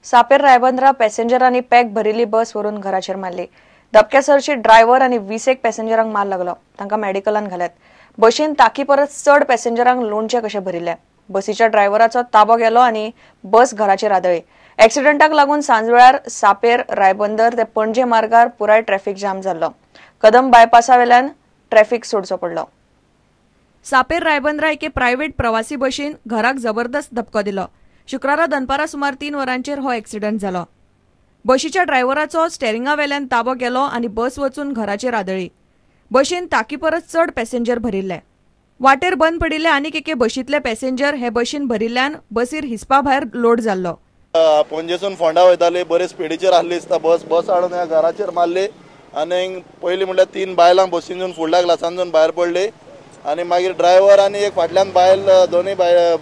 सापेर रायबंदरा पॅसेंजरांनी pack भरिल्ली बस व्हरून घराचेर मारली। दपक्यासरची ड्रायव्हर आणि 20 पॅसेंजरांक मार लागलो, तांकां मेडिकलान घाल्यात। बशीन ताकी परत चड पॅसेंजरांक लोणचे कशे भरिल्ले। बसीच्या ड्रायव्हराचो ताबो गेलो आणि बस घराचेर आदळ्ळी। एक्सिडेंटाक लागून सांजवेळार सापेर रायबंदर ते पणजे मार्गार पुराय ट्रॅफिक जाम जाल्लो। कदम बायपासावेल्यान ट्रॅफिक सोडचो पडलो। सापेर रायबंदरा एके प्रायव्हेट प्रवासी बशीन घराक जबरदस्त धपको दिलो। शुक्रारा दनपारा सुमार 3 वरांचेर हो एक्सिडेंट जालो। बशीच्या ड्रायव्हराचो स्टेरिंगावेल्यान ताबो गेलो आणि बस वचून घराचेर आदळ्ळी। बशीन ताकी परस चड पॅसेंजर भरिल्ले। वाटेर बंद पडिल्ले आनीक एके बशींतले पॅसेंजर हे बशीन भरिल्ल्यान बसीर हिसपा भायर लोड जाल्लो। पणजेसून फोंडा वयताली, बरे स्पिडीचेर आसली दिसता बस हाडून ह्या घराचेर मारली आनी पयलीं म्हणल्यार 3 बायलां बसीनसून फुडल्या ग्लासानसून भायर पडली आनी मागीर ड्रायव्हर आनी एक फाटल्यान बायल दोनूय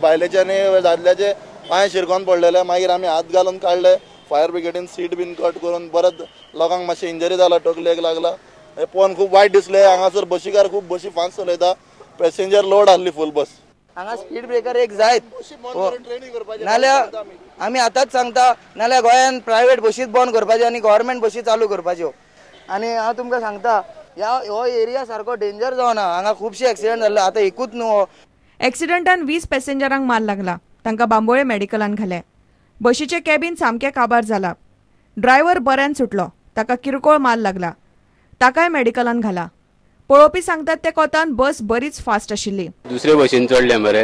बायलेचे आनी दादल्याचे पांय शिरकोन पडलेले। मागीर आमी हात घालून काडले, फायर ब्रिगेडीन सीट बीन कट करून परत लोकांक मातशें इंजरी जाला, तकलेक लागला। हे पळोवन खूब वायट दिसलें। हांगासर बशीकार खूब बशी फास्ट चलयता, पॅसेंजर लोड आसली फूल बस। हांगा स्पीड ब्रेकर एक जायत नाल्यार आमी आतांच सांगता, नाल्यार गोंयान प्रायव्हेट बशीच बंद करपाच्यो आनी गव्हर्मेंट बशी चालू करपाच्यो। आनी हांव तुमकां सांगता, हो एरिया सारको डेंजर जावना, हांगा खुबशे एक्सिडेंट जाल्ले। आतां एकूच न्हू, एक्सिडेंटान 20 पॅसेंजरांक मार लागला, तांकां बांबोळे मेडिकलान घाले। बशीचे कॅबिन सामकें काबार जाला। ड्रायव्हर बऱ्यान सुटलो, ताका किरकोळ मार लागला, ताकाय मेडिकलान घाला। पळोवपी सांगतात ते कोतान बस बरीच फास्ट आशिल्ली। दुसरे बशीन चडले मरे,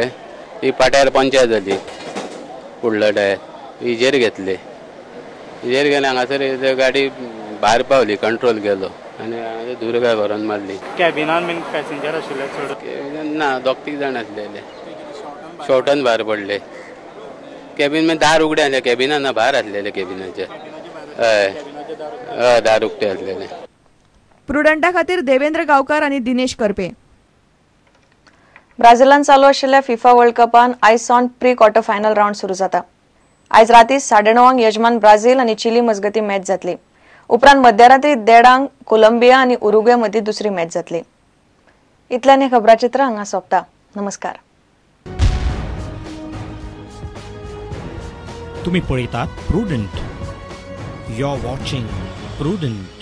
ही पाट्यार पंचायत जाली, फुडलो टायर हिजेर घेतले। हिजेर गेले, हांगासर गाडी भायर पावली, कंट्रोल गेलो आनी दुर्गा व्हरून मारली। कॅबिनान बीन पॅसेंजर आशिल्ले चड ना, 2-3 जाण आसलेले, शॉर्टान भायर पडले। कॅबिन मागीर दार उगडे आसले, कॅबिनान भायर आसलेले कॅबिनाचे। हय, दार उगडे आसलेले। प्रुडंटा खातीर देवेंद्र गांवकार आणि दिनेश करपे। ब्राझीलान चालू आशिल्ल्या फिफा वर्ल्ड कपान आयज सावन प्री क्वार्टर फायनल राउंड सुरू जाता। आयज राती 9:30 यजमान ब्राझील आणि चिली मजगती मॅच जातली। उपरांत मध्यरात्री 1:30 कोलंबिया आणि उरुग्वे मदीं दुसरी मॅच जातली। इतल्यान हे खबराचित्र हांगा सोंपता। नमस्कार। तुम्ही पळयतात Prudent. You are watching prudent.